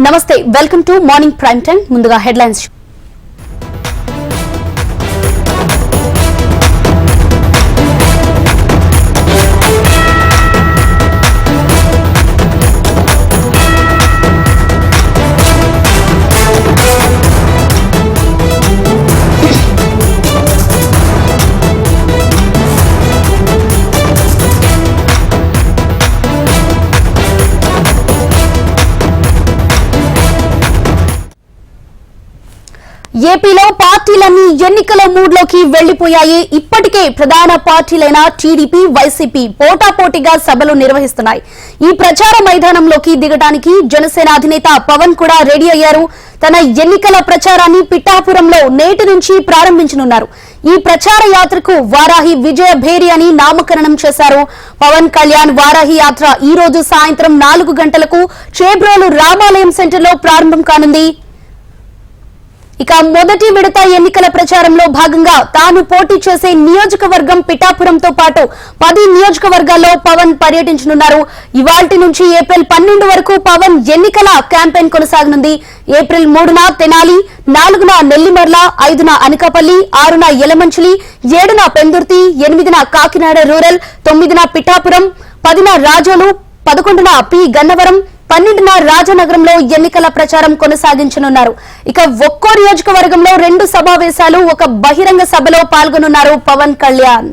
నమస్తే welcome to morning prime time ముందుగా headlines ఏపీలో పార్టీలన్నీ ఎన్నికల మూడ్లోకి వెళ్లిపోయాయి. ఇప్పటికే ప్రధాన పార్టీలైన టీడీపీ, వైసీపీ పోటాపోటీగా సభలు నిర్వహిస్తున్నాయి. ఈ ప్రచార మైదానంలోకి దిగడానికి జనసేన అధినేత పవన్ కూడా రెడీ అయ్యారు. తన ఎన్నికల ప్రచారాన్ని పిఠాపురంలో నేటి నుంచి ప్రారంభించనున్నారు. ఈ ప్రచార యాత్రకు వారాహి విజయ భేరి అని నామకరణం చేశారు. పవన్ కళ్యాణ్ వారాహి యాత్ర ఈ రోజు సాయంత్రం 4 గంటలకు చేబ్రోలు రామాలయం సెంటర్లో ప్రారంభం కానుంది. ఇక మొదటి విడత ఎన్నికల ప్రచారంలో భాగంగా తాను పోటీ చేసే నియోజకవర్గం పిఠాపురంతో పాటు 10 నియోజకవర్గాల్లో పవన్ పర్యటించనున్నారు. ఇవాల్టి నుంచి ఏప్రిల్ 12 వరకు పవన్ ఎన్నికల క్యాంపెయిన్ కొనసాగనుంది. ఏప్రిల్ 3న తెనాలి, 4న నెల్లిమర్ల, 5న అనకాపల్లి, 6న యలమంచిలి, 7న పెందుర్తి, 8న కాకినాడ రూరల్, 9న పిఠాపురం, 10న రాజోలు, 11న పి గన్నవరం, 12న రాజనగరంలో ఎన్నికల ప్రచారం కొనసాగించనున్నారు. ఇక ఒక్కో నియోజకవర్గంలో 2 సమావేశాలు, ఒక బహిరంగ సభలో పాల్గొనున్నారు పవన్ కళ్యాణ్.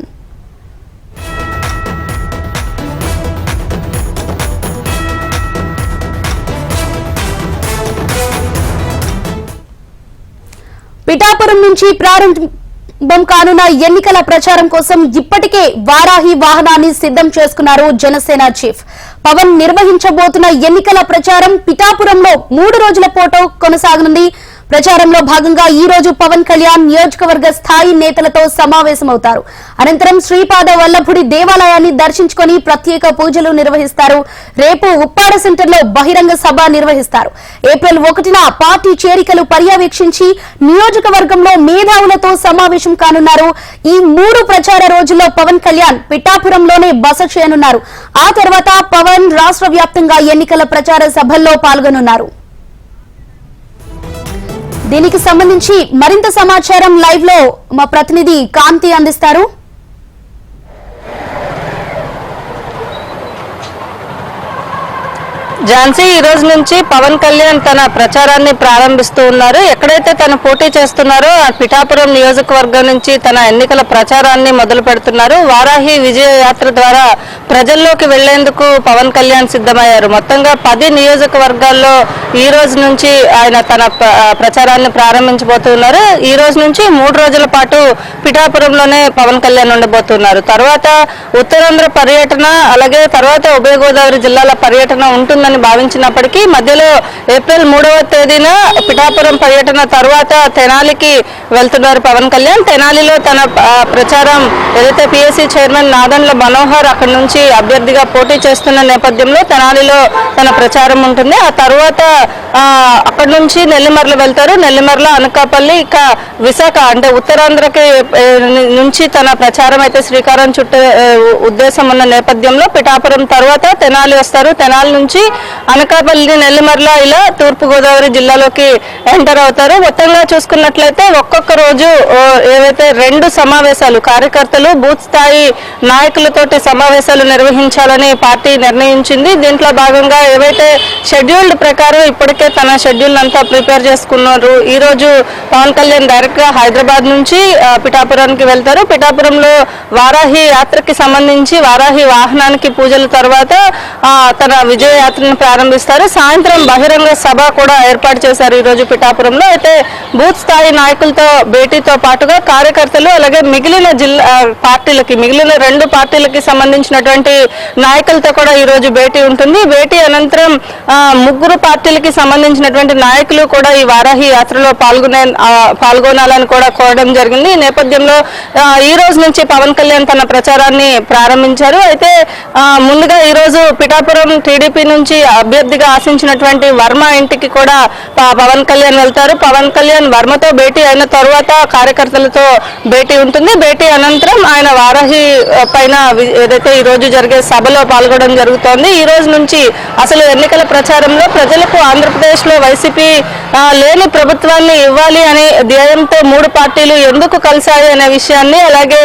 పిఠాపురం నుంచి ప్రారంభం కానున్న ఎన్నికల ప్రచారం కోసం ఇప్పటికే వారాహి వాహనాన్ని సిద్ధం చేసుకున్నారు జనసేన చీఫ్. పవన్ నిర్వహించబోతున్న ఎన్నికల ప్రచారం పిఠాపురంలో 3 రోజుల పాటు కొనసాగనుంది. ప్రచారంలో భాగంగా ఈ రోజు పవన్ కళ్యాణ్ నియోజకవర్గ స్థాయి నేతలతో సమావేశమవుతారు. అనంతరం శ్రీపాద వల్లభుడి దేవాలయాన్ని దర్శించుకుని ప్రత్యేక పూజలు నిర్వహిస్తారు. రేపు ఉప్పాడ సెంటర్లో బహిరంగ సభ నిర్వహిస్తారు. ఏప్రిల్ 1న పార్టీ చేరికలు పర్యవేక్షించి నియోజకవర్గంలో మేధావులతో సమావేశం కానున్నారు. ఈ 3 ప్రచార రోజుల్లో పవన్ కళ్యాణ్ పిఠాపురంలోనే బస చేయనున్నారు. ఆ తర్వాత పవన్ రాష్ట్ర వ్యాప్తంగా ఎన్నికల ప్రచార సభల్లో పాల్గొనున్నారు. దీనికి సంబంధించి మరింత సమాచారం లైవ్ లో మా ప్రతినిధి కాంతి అందిస్తారు. ఝాన్సీ, ఈ రోజు నుంచి పవన్ కళ్యాణ్ తన ప్రచారాన్ని ప్రారంభిస్తూ ఉన్నారు. ఎక్కడైతే తను పోటీ చేస్తున్నారో ఆ పిఠాపురం నియోజకవర్గం నుంచి తన ఎన్నికల ప్రచారాన్ని మొదలు పెడుతున్నారు. వారాహి విజయ యాత్ర ద్వారా ప్రజల్లోకి వెళ్లేందుకు పవన్ కళ్యాణ్ సిద్ధమయ్యారు. మొత్తంగా 10 నియోజకవర్గాల్లో ఈ రోజు నుంచి ఆయన తన ప్రచారాన్ని ప్రారంభించబోతున్నారు. ఈ రోజు నుంచి 3 రోజుల పాటు పిఠాపురంలోనే పవన్ కళ్యాణ్ ఉండబోతున్నారు. తర్వాత ఉత్తరాంధ్ర పర్యటన, అలాగే తర్వాత ఉభయ గోదావరి జిల్లాల పర్యటన ఉంటుందని భావించినప్పటికీ మధ్యలో ఏప్రిల్ 3వ తేదీన పిఠాపురం పర్యటన తర్వాత తెనాలికి వెళ్తున్నారు పవన్ కళ్యాణ్. తెనాలిలో తన ప్రచారం ఏదైతే పిఎస్సి చైర్మన్ నాదన్ల మనోహర్ అక్కడి నుంచి అభ్యర్థిగా పోటీ చేస్తున్న నేపథ్యంలో తెనాలిలో తన ప్రచారం ఉంటుంది. ఆ తర్వాత అక్కడి నుంచి నెల్లిమర్ల వెళ్తారు. నెల్లిమర్ల, అనకాపల్లి, ఇక విశాఖ అంటే ఉత్తరాంధ్రకి నుంచి తన ప్రచారం అయితే శ్రీకారం చుట్టే ఉద్దేశం ఉన్న నేపథ్యంలో పిఠాపురం తర్వాత తెనాలి వస్తారు. తెనాలి నుంచి అనకాపల్లి, నెల్లిమర్ల ఇలా తూర్పుగోదావరి జిల్లాలోకి ఎంటర్ అవుతారు. మొత్తంగా చూసుకున్నట్లయితే ఒక్కొక్క రోజు ఏవైతే 2 సమావేశాలు కార్యకర్తలు బూత్ స్థాయి నాయకులతోటి సమావేశాలు నిర్వహించాలని పార్టీ నిర్ణయించింది. దీంట్లో భాగంగా ఏవైతే షెడ్యూల్డ్ ప్రకారం ఇప్పటికే తన షెడ్యూల్ అంతా ప్రిపేర్ చేసుకున్నారు. ఈ రోజు పవన్ కళ్యాణ్ డైరెక్ట్ గా హైదరాబాద్ నుంచి పిఠాపురానికి వెళ్తారు. పిఠాపురంలో వారాహి యాత్రకి సంబంధించి వారాహి వాహనానికి పూజల తర్వాత తన విజయ యాత్రను ప్రారంభిస్తారు. సాయంత్రం బహిరంగ సభ కూడా ఏర్పాటు చేశారు ఈ రోజు పిఠాపురంలో. అయితే బూత్ స్థాయి నాయకులతో భేటీతో పాటుగా కార్యకర్తలు అలాగే మిగిలిన పార్టీలకి మిగిలిన 2 పార్టీలకి సంబంధించినటువంటి నాయకులతో కూడా ఈ రోజు భేటీ ఉంటుంది. భేటీ అనంతరం 3 పార్టీలకి సంబంధించినటువంటి నాయకులు కూడా ఈ వారాహి యాత్రలో పాల్గొనాలని కూడా కోరడం జరిగింది. ఈ నేపథ్యంలో ఈ రోజు నుంచి పవన్ కళ్యాణ్ తన ప్రచారాన్ని ప్రారంభించారు. అయితే ముందుగా ఈ రోజు పిఠాపురం టీడీపీ నుంచి నుంచి అభ్యర్థిగా ఆశించినటువంటి వర్మ ఇంటికి కూడా పవన్ కళ్యాణ్ వెళ్తారు. పవన్ కళ్యాణ్ వర్మతో భేటీ అయిన తర్వాత కార్యకర్తలతో భేటీ ఉంటుంది. భేటీ అనంతరం ఆయన వారాహి పైన ఏదైతే ఈ రోజు జరిగే సభలో పాల్గొనడం జరుగుతోంది. ఈ రోజు నుంచి అసలు ఎన్నికల ప్రచారంలో ప్రజలకు ఆంధ్రప్రదేశ్ లో వైసీపీ లేని ప్రభుత్వాన్ని ఇవ్వాలి అనే ధ్యేయంతో మూడు పార్టీలు ఎందుకు కలిశాయి అనే విషయాన్ని, అలాగే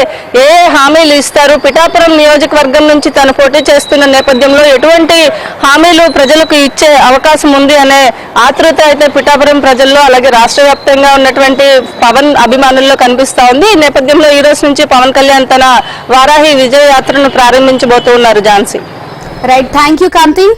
ఏ హామీలు ఇస్తారు, పిఠాపురం నియోజకవర్గం నుంచి తను పోటీ చేస్తున్న నేపథ్యంలో ఎటువంటి హామీలు ప్రజలకు ఇచ్చే అవకాశం ఉంది అనే ఆతృత అయితే పిఠాపురం ప్రజల్లో అలాగే రాష్ట్ర వ్యాప్తంగా ఉన్నటువంటి పవన్ అభిమానుల్లో కనిపిస్తా ఉంది. ఈ నేపథ్యంలో ఈ రోజు నుంచి పవన్ కళ్యాణ్ తన వారాహి విజయ యాత్రను ప్రారంభించబోతూ ఉన్నారు. ఝాన్సీ. రైట్, థ్యాంక్ యూ కాంతి.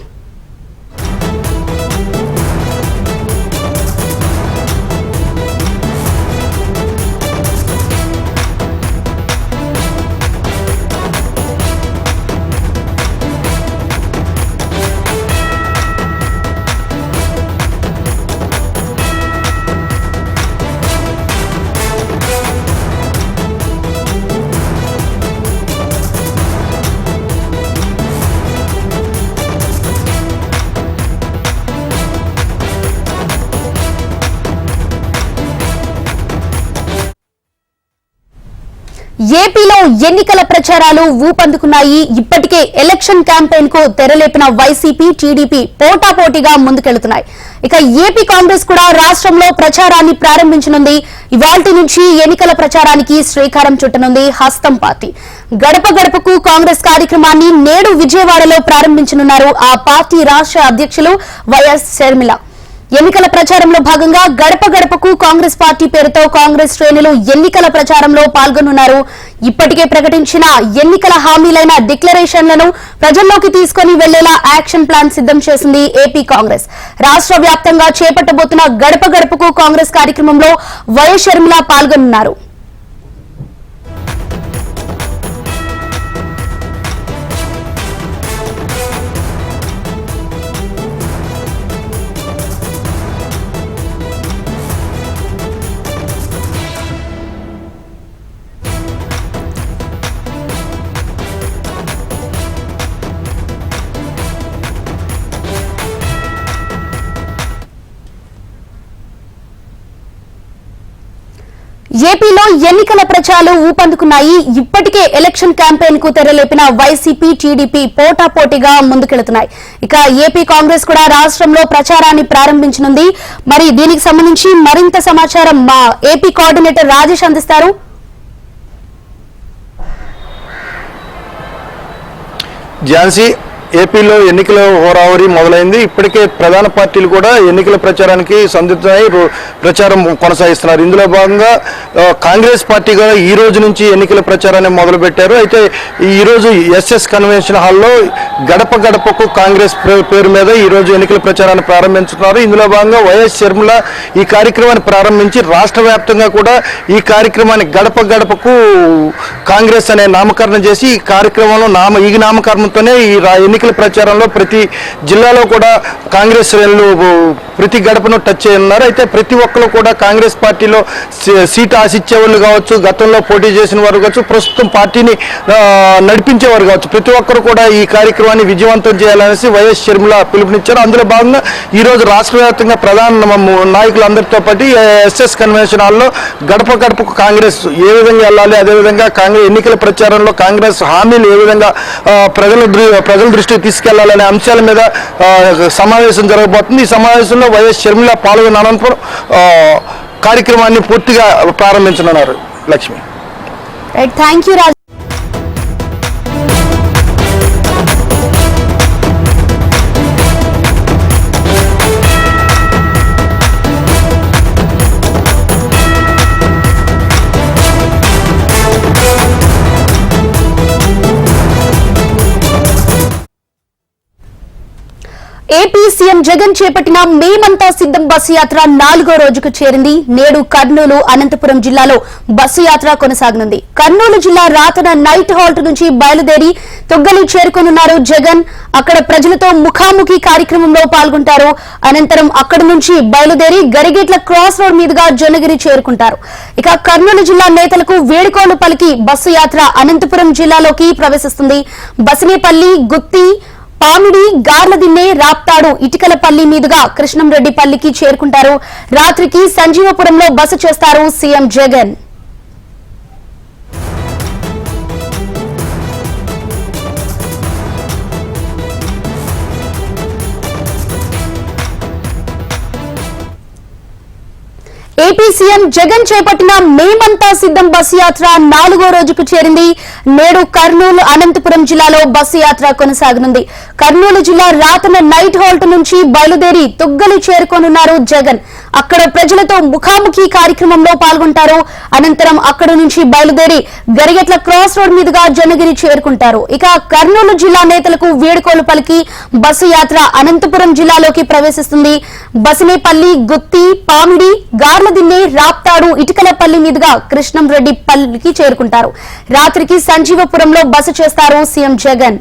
ఏపీలో ఎన్నికల ప్రచారాలు ఊపందుకున్నాయి. ఇప్పటికే ఎలక్షన్ క్యాంపెయిన్ కు తెరలేపిన వైసీపీ, టీడీపీ పోటాపోటీగా ముందుకెళ్తున్నాయి. ఇక ఏపీ కాంగ్రెస్ కూడా రాష్ట్రంలో ప్రచారాన్ని ప్రారంభించనుంది. ఇవాల్టి నుంచి ఎన్నికల ప్రచారానికి శ్రీకారం చుట్టనుంది హస్తం పార్టీ. గడప గడపకు కాంగ్రెస్ కార్యక్రమాన్ని నేడు విజయవాడలో ప్రారంభించనున్నారు ఆ పార్టీ రాష్ట్ర అధ్యక్షులు వైఎస్ షర్మిల. ఎన్నికల ప్రచారంలో భాగంగా గడప గడపకు కాంగ్రెస్ పార్టీ పేరుతో కాంగ్రెస్ శ్రేణులు ఎన్నికల ప్రచారంలో పాల్గొనున్నారు. ఇప్పటికే ప్రకటించిన ఎన్నికల హామీలైన డిక్లరేషన్లను ప్రజల్లోకి తీసుకుని వెళ్లేలా యాక్షన్ ప్లాన్ సిద్ధం చేసింది ఏపీ కాంగ్రెస్. రాష్ట్ర వ్యాప్తంగా చేపట్టబోతున్న గడప గడపకు కాంగ్రెస్ కార్యక్రమంలో వైఎస్ షర్మిల పాల్గొనున్నారు. ఏపీలో ఎన్నికల ప్రచారాలు ఊపందుకున్నాయి. ఇప్పటికే ఎలక్షన్ క్యాంపెయిన్ కు తెరలేపిన వైసీపీ, టీడీపీ పోటాపోటీగా ముందుకెళ్తున్నాయి. ఇక ఏపీ కాంగ్రెస్ కూడా రాష్ట్రంలో ప్రచారాన్ని ప్రారంభించనుంది. మరి దీనికి సంబంధించి మరింత సమాచారం మా ఏపీ కోఆర్డినేటర్ రాజేష్ అందిస్తారు. ఝాన్సీ, ఏపీలో ఎన్నికల హోరాహోరీ మొదలైంది. ఇప్పటికే ప్రధాన పార్టీలు కూడా ఎన్నికల ప్రచారానికి సందిగ్ధమై ప్రచారం కొనసాగిస్తున్నారు. ఇందులో భాగంగా కాంగ్రెస్ పార్టీ కూడా ఈ రోజు నుంచి ఎన్నికల ప్రచారాన్ని మొదలుపెట్టారు. అయితే ఈరోజు ఎస్ఎస్ కన్వెన్షన్ హాల్లో గడప గడపకు కాంగ్రెస్ పేరు మీద ఈరోజు ఎన్నికల ప్రచారాన్ని ప్రారంభించుతున్నారు. ఇందులో భాగంగా వైఎస్ షర్మిల ఈ కార్యక్రమాన్ని ప్రారంభించి రాష్ట్ర వ్యాప్తంగా కూడా ఈ కార్యక్రమాన్ని గడప గడపకు కాంగ్రెస్ అనే నామకరణం చేసి ఈ కార్యక్రమంలో ఈ నామకరణంతోనే ఈ ఎన్నికల ప్రచారంలో ప్రతి జిల్లాలో కూడా కాంగ్రెస్ శ్రేణులు ప్రతి గడపను టచ్ చేయనున్నారు. అయితే ప్రతి ఒక్కరు కూడా కాంగ్రెస్ పార్టీలో సీటు ఆశించే వాళ్ళు కావచ్చు, గతంలో పోటీ చేసిన వారు కావచ్చు, ప్రస్తుతం పార్టీని నడిపించేవారు కావచ్చు, ప్రతి ఒక్కరు కూడా ఈ కార్యక్రమాన్ని విజయవంతం చేయాలనేసి వైఎస్ షర్మిల పిలుపునిచ్చారు. అందులో భాగంగా ఈరోజు రాష్ట్ర వ్యాప్తంగా ప్రధాన నాయకులందరితో పాటు ఎస్ఎస్ కన్వెన్షన్ హాల్లో గడప గడపకు కాంగ్రెస్ ఏ విధంగా వెళ్ళాలి, అదేవిధంగా కాంగ్రెస్ ఎన్నికల ప్రచారంలో కాంగ్రెస్ హామీలు ఏ విధంగా ప్రజల దృష్టికి తీసుకెళ్లాలనే అంశాల మీద సమావేశం జరగబోతుంది. ఈ సమావేశంలో వైఎస్ షర్మిల పాల్గొన్న అనంతరం కార్యక్రమాన్ని పూర్తిగా ప్రారంభించనున్నారు. Lakshmi. Thank you Raju. AP CM Jagan చేపట్టిన మేమంతా సిద్ధం బస్సు యాత్ర 4వ రోజుకు చేరింది. నేడు కర్నూలు, అనంతపురం జిల్లాలో బస్సు యాత్ర కొనసాగనుంది. కర్నూలు జిల్లా రాతన నైట్ హాల్ట్ నుంచి బయలుదేరి తొగ్గలి చేరుకోనున్నారు జగన్. అక్కడ ప్రజలతో ముఖాముఖి కార్యక్రమంలో పాల్గొంటారు. అనంతరం అక్కడి నుంచి బయలుదేరి గరిగేట్ల క్రాస్ రోడ్ మీదుగా జొన్నగిరి చేరుకుంటారు. ఇక కర్నూలు జిల్లా నేతలకు వేడుకోలు పలికి బస్సు యాత్ర అనంతపురం జిల్లాలోకి ప్రవేశిస్తుంది. బసినేపల్లి, గుత్తి, పామిడి, గార్లదిన్నె, రాప్తాడు, ఇటికలపల్లి మీదుగా కృష్ణంరెడ్డిపల్లికి చేరుకుంటారు. రాత్రికి సంజీవపురంలో బస చేస్తారు CM Jagan. AP CM Jagan చేపట్టిన మేమంతా సిద్ధం బస్సు యాత్ర 4వ రోజుకు చేరింది. నేడు కర్నూలు, అనంతపురం జిల్లాలో బస్సు యాత్ర కొనసాగనుంది. కర్నూలు జిల్లా రాతన నైట్ హాల్ట్ నుంచి బయలుదేరి తుగ్గలి చేరుకోనున్నారు జగన్. అక్కడ ప్రజలతో ముఖాముఖి కార్యక్రమంలో పాల్గొంటారు. అనంతరం అక్కడి నుంచి బయలుదేరి గరిగెట్ల క్రాస్ రోడ్ మీదుగా జనగిరి చేరుకుంటారు. ఇక కర్నూలు జిల్లా నేతలకు వీడుకోలు పలికి బస్సు యాత్ర అనంతపురం జిల్లాలోకి ప్రవేశిస్తుంది. బసినేపల్లి, గుత్తి, పామిడి, గార్లదిన్నె, రాప్తాడు, ఇటికలపల్లి మీదుగా కృష్ణంరెడ్డిపల్లికి చేరుకుంటారు. రాత్రికి సంజీవపురంలో బస చేస్తారు సీఎం జగన్.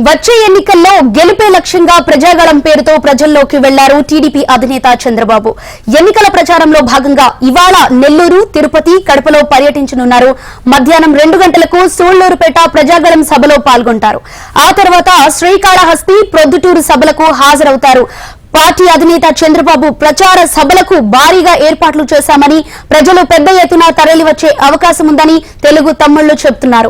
వచ్చే ఎన్నికల్లో గెలుపే లక్ష్యంగా ప్రజాగళం పేరుతో ప్రజల్లోకి వెళ్లారు టీడీపీ అధినేత చంద్రబాబు. ఎన్నికల ప్రచారంలో భాగంగా ఇవాళ నెల్లూరు, తిరుపతి, కడపలో పర్యటించనున్నారు. మధ్యాహ్నం 2 గంటలకు సూళ్లూరుపేట ప్రజాగళం సభలో పాల్గొంటారు. ఆ తర్వాత శ్రీకాళహస్తి, ప్రొద్దుటూరు సభలకు హాజరవుతారు. పార్టీ అధినేత చంద్రబాబు ప్రచార సభలకు భారీగా ఏర్పాట్లు చేశామని, ప్రజలు పెద్ద ఎత్తున తరలివచ్చే అవకాశం ఉందని తెలుగు తమ్ముళ్లు చెబుతున్నారు.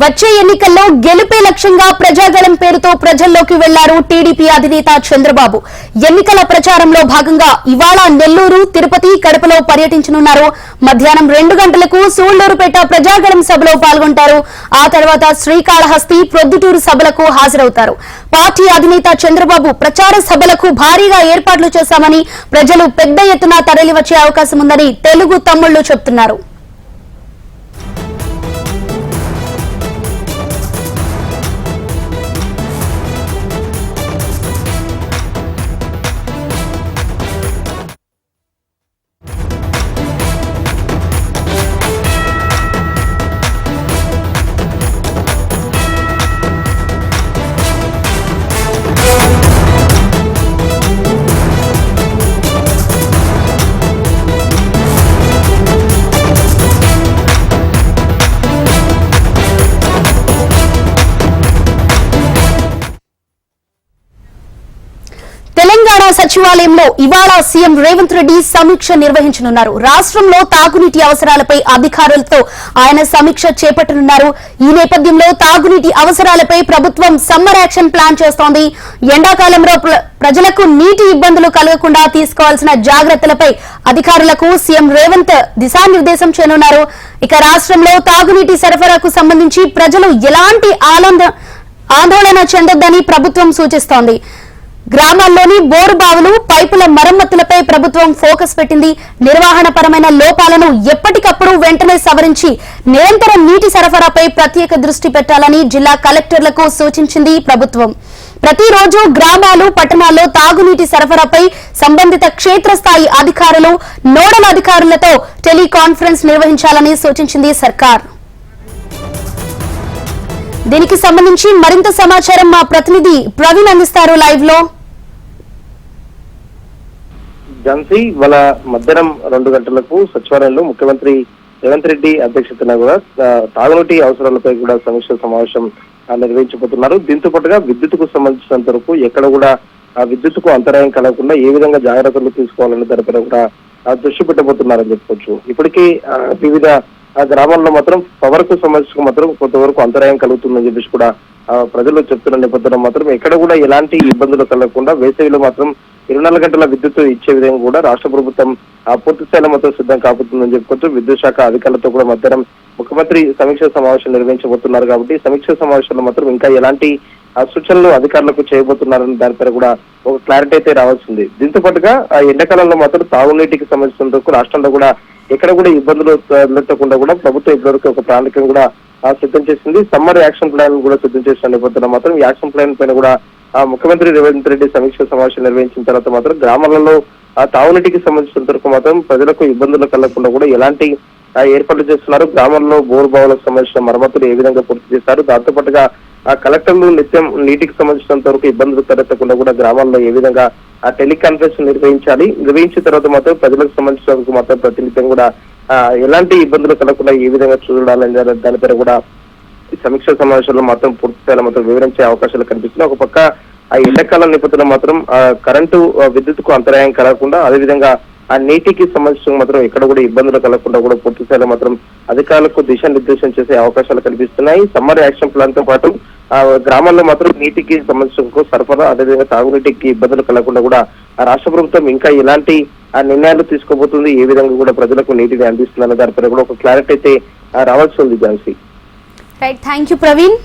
వచ్చే ఎన్నికల్లో గెలుపే లక్ష్యంగా ప్రజాగళం పేరుతో ప్రజల్లోకి వెళ్లారు టీడీపీ అధినేత చంద్రబాబు. ఎన్నికల ప్రచారంలో భాగంగా ఇవాళ నెల్లూరు, తిరుపతి, కడపలో పర్యటించనున్నారు. మధ్యాహ్నం 2 గంటలకు సూళ్లూరుపేట ప్రజాగళం సభలో పాల్గొంటారు. ఆ తర్వాత శ్రీకాళహస్తి, ప్రొద్దుటూరు సభలకు హాజరవుతారు. పార్టీ అధినేత చంద్రబాబు ప్రచార సభలకు భారీగా ఏర్పాట్లు చేశామని, ప్రజలు పెద్ద ఎత్తున తరలివచ్చే అవకాశం ఉందని తెలుగు తమ్ముళ్లు చెబుతున్నారు. తెలంగాణ సచివాలయంలో ఇవాళ సీఎం రేవంత్ రెడ్డి సమీక్ష నిర్వహించనున్నారు. రాష్ట్రంలో తాగునీటి అవసరాలపై అధికారులతో ఆయన సమీక్ష చేపట్టనున్నారు. ఈ నేపథ్యంలో తాగునీటి అవసరాలపై ప్రభుత్వం సమ్మర్ యాక్షన్ ప్లాన్ చేస్తోంది. ఎండాకాలంలో ప్రజలకు నీటి ఇబ్బందులు కలగకుండా తీసుకోవాల్సిన జాగ్రత్తలపై అధికారులకు సీఎం రేవంత్ దిశానిర్దేశం చేయనున్నారు. ఇక రాష్ట్రంలో తాగునీటి సరఫరాకు సంబంధించి ప్రజలు ఎలాంటి ఆందోళన చెందొద్దని ప్రభుత్వం సూచిస్తోంది. గ్రామాల్లోని బోరు బావులు, పైపుల మరమ్మతులపై ప్రభుత్వం ఫోకస్ పెట్టింది. నిర్వహణపరమైన లోపాలను ఎప్పటికప్పుడు వెంటనే సవరించి నిరంతరం నీటి సరఫరాపై ప్రత్యేక దృష్టి పెట్టాలని జిల్లా కలెక్టర్లకు సూచించింది ప్రభుత్వం. ప్రతిరోజు గ్రామాలు, పట్టణాల్లో తాగునీటి సరఫరాపై సంబంధిత క్షేత్రస్థాయి అధికారులు, నోడల్ అధికారులతో టెలికాన్ఫరెన్స్ నిర్వహించాలని సూచించింది సర్కార్. దీనికి సంబంధించి మరింత సమాచారం మా ప్రతినిధి ప్రవీణ్ అందిస్తారు లైవ్ లో. ఝాన్సీ, ఇవాళ మధ్యాహ్నం 2 గంటలకు సచివాలయంలో ముఖ్యమంత్రి రేవంత్ రెడ్డి అధ్యక్షతన కూడా తాగునీటి అవసరాలపై కూడా సమీక్ష సమావేశం నిర్వహించబోతున్నారు. దీంతో పాటుగా విద్యుత్తుకు సంబంధించినంత వరకు ఎక్కడ కూడా విద్యుత్తుకు అంతరాయం కలగకుండా ఏ విధంగా జాగ్రత్తలు తీసుకోవాలనే దానిపైన కూడా దృష్టి పెట్టబోతున్నారని చెప్పుకోవచ్చు. ఇప్పటికీ వివిధ గ్రామాల్లో మాత్రం పవర్ కు సంబంధించి మాత్రం కొంతవరకు అంతరాయం కలుగుతుందని చెప్పేసి కూడా ప్రజలు చెప్తున్న నేపథ్యంలో మాత్రం ఎక్కడ కూడా ఎలాంటి ఇబ్బందులు కలగకుండా వేసవిలో మాత్రం 24 గంటల విద్యుత్ ఇచ్చే విధంగా కూడా రాష్ట్ర ప్రభుత్వం పూర్తి స్థాయిలో మొత్తం సిద్ధం కాబోతుందని చెప్పుకోవచ్చు. విద్యుత్ శాఖ అధికారులతో కూడా మధ్యాహ్నం ముఖ్యమంత్రి సమీక్ష సమావేశం నిర్వహించబోతున్నారు కాబట్టి సమీక్ష సమావేశంలో మాత్రం ఇంకా ఎలాంటి సూచనలు అధికారులకు చేయబోతున్నారని దానిపై కూడా ఒక క్లారిటీ అయితే రావాల్సింది. దీంతో పాటుగా ఎండాకాలంలో మాత్రం తాగునీటికి సంబంధించినంత వరకు రాష్ట్రంలో కూడా ఎక్కడ కూడా ఇబ్బందులు తలెత్తకుండా కూడా ప్రభుత్వం ఇప్పటివరకు ఒక ప్రణాళికను కూడా సిద్ధం చేసింది. సమ్మర్ యాక్షన్ ప్లాన్ కూడా సిద్ధం చేసిన నేపథ్యంలో మాత్రం ఈ యాక్షన్ ప్లాన్ పైన కూడా ముఖ్యమంత్రి రేవంత్ రెడ్డి సమీక్ష సమావేశం నిర్వహించిన తర్వాత మాత్రం గ్రామాలలో తాగునీటికి సంబంధించినంత వరకు మాత్రం ప్రజలకు ఇబ్బందులు కలగకుండా కూడా ఎలాంటి ఏర్పాట్లు చేస్తున్నారు, గ్రామాల్లో బోర్ బావులకు సంబంధించిన మరమ్మతులు ఏ విధంగా పూర్తి చేస్తారు, దాంతో పాటుగా కలెక్టర్లు నిత్యం నీటికి సంబంధించినంత వరకు ఇబ్బందులు తలెత్తకుండా కూడా గ్రామాల్లో ఏ విధంగా టెలికాన్ఫరెన్స్ నిర్వహించిన తర్వాత మాత్రం ప్రజలకు సంబంధించిన మాత్రం ప్రతినిత్యం కూడా ఎలాంటి ఇబ్బందులు కలగకుండా ఏ విధంగా చూడాలని దానిపై కూడా ఈ సమీక్ష సమావేశంలో మాత్రం పూర్తి స్థాయిలో మాత్రం వివరించే అవకాశాలు కనిపిస్తున్నాయి. ఒక పక్క ఎండాకాలం నేపథ్యంలో మాత్రం కరెంటు విద్యుత్కు అంతరాయం కలగకుండా, అదేవిధంగా నీటికి సంబంధించిన మాత్రం ఎక్కడ కూడా ఇబ్బందులు కలగకుండా కూడా పూర్తి స్థాయిలో మాత్రం అధికారులకు దిశానిర్దేశం చేసే అవకాశాలు కనిపిస్తున్నాయి. సమ్మర్ యాక్షన్ ప్లాన్ తో పాటు గ్రామాల్లో మాత్రం నీటికి సంబంధించిన సరఫరా, అదేవిధంగా తాగునీటికి ఇబ్బందులు కలగకుండా కూడా రాష్ట్ర ప్రభుత్వం ఇంకా ఎలాంటి నిర్ణయాలు తీసుకోబోతుంది, ఏ విధంగా కూడా ప్రజలకు నీటిని అందిస్తుందన్న దానిపై కూడా ఒక క్లారిటీ అయితే రావాల్సి ఉంది. Jhansi. Right, thank you Praveen.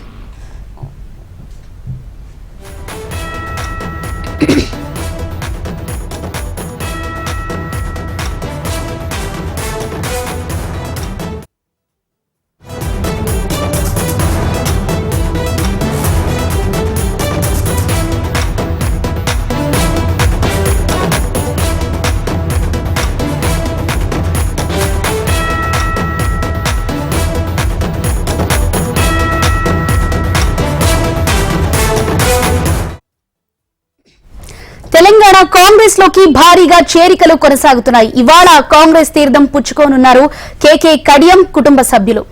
Telangana Congress లోకి భారీగా చేరికలు కొనసాగుతున్నాయి. ఇవాళ కాంగ్రెస్ తీర్థం పుచ్చుకోనున్నారు కేకే కడియం కుటుంబ సభ్యులు.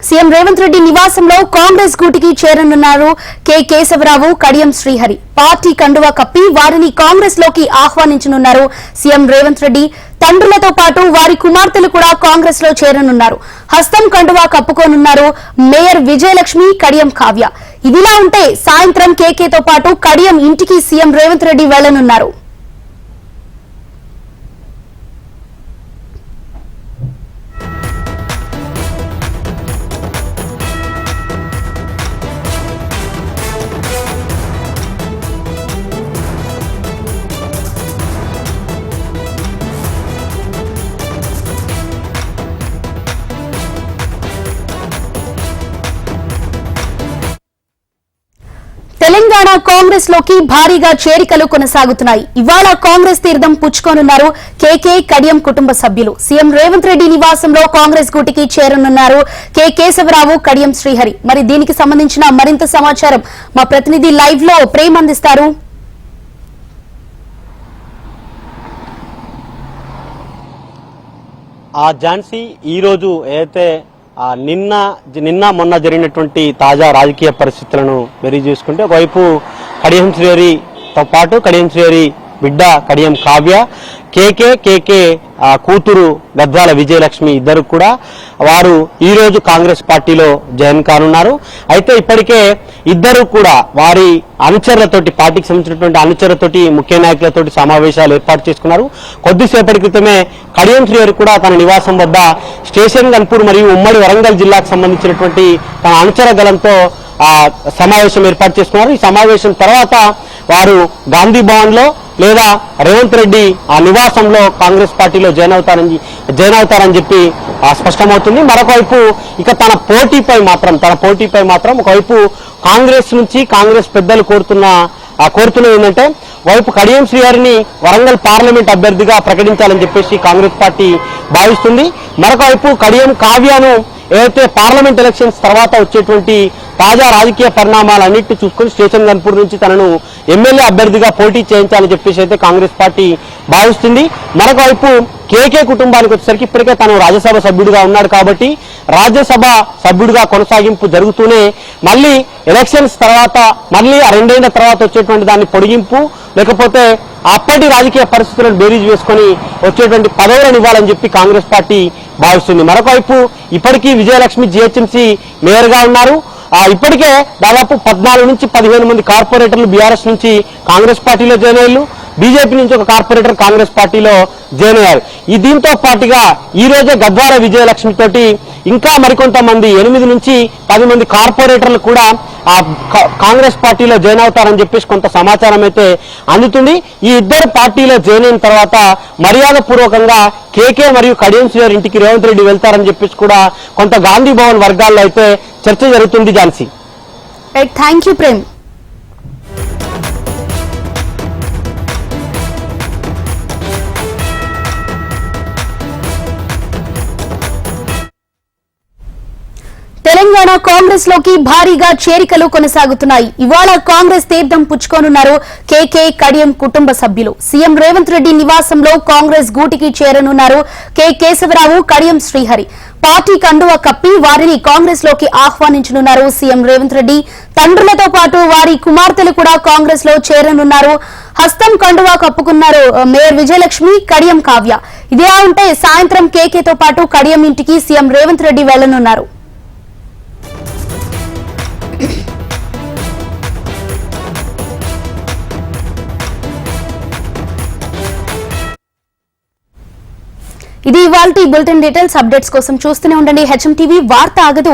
సీఎం రేవంత్ రెడ్డి నివాసంలో కాంగ్రెస్ గూటికి చేరనున్నారు కె కేశవరావు, కడియం శ్రీహరి. పార్టీ కండువా కప్పి వారిని కాంగ్రెస్ లోకి ఆహ్వానించనున్నారు సీఎం రేవంత్ రెడ్డి. తండ్రులతో పాటు వారి కుమార్తెలు కూడా కాంగ్రెస్ లో చేరనున్నారు. హస్తం కండువా కప్పుకోనున్నారు మేయర్ విజయలక్ష్మి, కడియం కావ్య. ఇదిలా ఉంటే సాయంత్రం కేకేతో పాటు కడియం ఇంటికి సీఎం రేవంత్ రెడ్డి వెళ్లనున్నారు. తెలంగాణ కాంగ్రెస్ లోకి భారీగా చేరికలు కొనసాగుతున్నాయి. ఇవాళ కాంగ్రెస్ తీర్థం పుచ్చుకోనున్నారు కేకే కడియం కుటుంబ సభ్యులు. సీఎం రేవంత్ రెడ్డి నివాసంలో కాంగ్రెస్ గూటికి చేరనున్నారు కె కేశవరావు, కడియం శ్రీహరి. మరి దీనికి సంబంధించిన మరింత సమాచారం మా ప్రతినిధి లైవ్ లో ప్రేమ్ అందిస్తారు. ఝాన్సీ, ఈరోజు అయితే నిన్న మొన్న జరిగినటువంటి తాజా రాజకీయ పరిస్థితులను బెరీజ్ చేసుకుంటే ఒకవైపు కడియం శ్రీహరితో పాటు కడియం శ్రీహరి బిడ్డ కడియం కావ్య, కేకే కూతురు గద్వాల విజయలక్ష్మి ఇద్దరు కూడా వారు ఈ రోజు కాంగ్రెస్ పార్టీలో జాయిన్ కానున్నారు. అయితే ఇప్పటికే ఇద్దరు కూడా వారి అనుచరులతోటి, పార్టీకి సంబంధించినటువంటి అనుచరులతోటి, ముఖ్య నాయకులతోటి సమావేశాలు ఏర్పాటు చేసుకున్నారు. కొద్దిసేపటి క్రితమే కడియం శ్రీహరి కూడా తన నివాసం వద్ద స్టేషన్ గన్పూర్ మరియు ఉమ్మడి వరంగల్ జిల్లాకు సంబంధించినటువంటి తన అనుచర గలంతో సమావేశం ఏర్పాటు చేసుకున్నారు. ఈ సమావేశం తర్వాత వారు గాంధీ భవన్ లో లేదా రేవంత్ రెడ్డి ఆ నివాసంలో కాంగ్రెస్ పార్టీలో జాయిన్ అవుతారని చెప్పి స్పష్టమవుతుంది. మరొకవైపు ఇక తన పోటీపై మాత్రం ఒకవైపు కాంగ్రెస్ నుంచి కాంగ్రెస్ పెద్దలు కోరుతున్నది ఏంటంటే వైపు కడియం శ్రీహరిని వరంగల్ పార్లమెంట్ అభ్యర్థిగా ప్రకటించాలని చెప్పేసి కాంగ్రెస్ పార్టీ భావిస్తుంది. మరొకవైపు కడియం కావ్యను ఏదైతే పార్లమెంట్ ఎలక్షన్స్ తర్వాత వచ్చేటువంటి తాజా రాజకీయ పరిణామాలన్నింటినీ చూసుకుని స్టేషన్ గన్పూర్ నుంచి తనను ఎమ్మెల్యే అభ్యర్థిగా పోటీ చేయించాలని చెప్పేసి అయితే కాంగ్రెస్ పార్టీ భావిస్తుంది. మరొకవైపు కేకే కుటుంబానికి వచ్చేసరికి ఇప్పటికే తను రాజ్యసభ సభ్యుడిగా ఉన్నాడు కాబట్టి రాజ్యసభ సభ్యుడిగా కొనసాగింపు జరుగుతూనే మళ్ళీ ఎలక్షన్స్ తర్వాత మళ్ళీ 2 ఏళ్ల తర్వాత వచ్చేటువంటి దాన్ని పొడిగింపు లేకపోతే అప్పటి రాజకీయ పరిస్థితులను బేరీజ్ వేసుకొని వచ్చేటువంటి పదవులను ఇవ్వాలని చెప్పి కాంగ్రెస్ పార్టీ భావిస్తుంది. మరొకవైపు ఇప్పటికీ విజయలక్ష్మి జిహెచ్ఎంసీ మేయర్ గా ఉన్నారు. ఇప్పటికే దాదాపు 14 నుంచి 15 మంది కార్పొరేటర్లు బీఆర్ఎస్ నుంచి కాంగ్రెస్ పార్టీలో జాయిన్ అయ్యారు. బీజేపీ నుంచి ఒక కార్పొరేటర్ కాంగ్రెస్ పార్టీలో జాయిన్ అయ్యారు. దీంతో పాటుగా ఈ రోజే గద్వార విజయలక్ష్మి తోటి ఇంకా మరికొంతమంది 8 నుంచి 10 మంది కార్పొరేటర్లు కూడా ఆ కాంగ్రెస్ పార్టీలో జాయిన్ అవుతారని చెప్పేసి కొంత సమాచారం అయితే అందుతుంది. ఈ ఇద్దరు పార్టీలో జాయిన్ అయిన తర్వాత మర్యాద పూర్వకంగా కేకే మరియు కడియం శ్రీహరి ఇంటికి రేవంత్ రెడ్డి వెళ్తారని చెప్పేసి కూడా కొంత గాంధీ భవన్ వర్గాల్లో అయితే చర్చ జరుగుతుంది. Jhansi, thank you Prem. Telangana Congress లోకి భారీగా చేరికలు కొనసాగుతున్నాయి. ఇవాళ కాంగ్రెస్ తీర్థం పుచ్చుకోనున్నారు కేకే కడియం కుటుంబ సభ్యులు. సీఎం రేవంత్ రెడ్డి నివాసంలో కాంగ్రెస్ గూటికి చేరనున్నారు కె కేశవరావు, కడియం శ్రీహరి. పార్టీ కండువా కప్పి వారిని కాంగ్రెస్ లోకి ఆహ్వానించనున్నారు సీఎం రేవంత్ రెడ్డి. తండ్రులతో పాటు వారి కుమార్తెలు కూడా కాంగ్రెస్ లో చేరనున్నారు. హస్తం కండువా కప్పుకున్నారు మేయర్ విజయలక్ష్మి, కడియం కావ్య. ఇదిలా ఉంటే సాయంత్రం కేకేతో పాటు కడియం ఇంటికి సీఎం రేవంత్ రెడ్డి వెళ్లనున్నారు. ఇది ఇవాల్టి బులెటిన్. డీటెయిల్స్ అప్డేట్స్ కోసం చూస్తూనే ఉండండి హెచ్ఎం టీవీ. వార్త ఆగదు.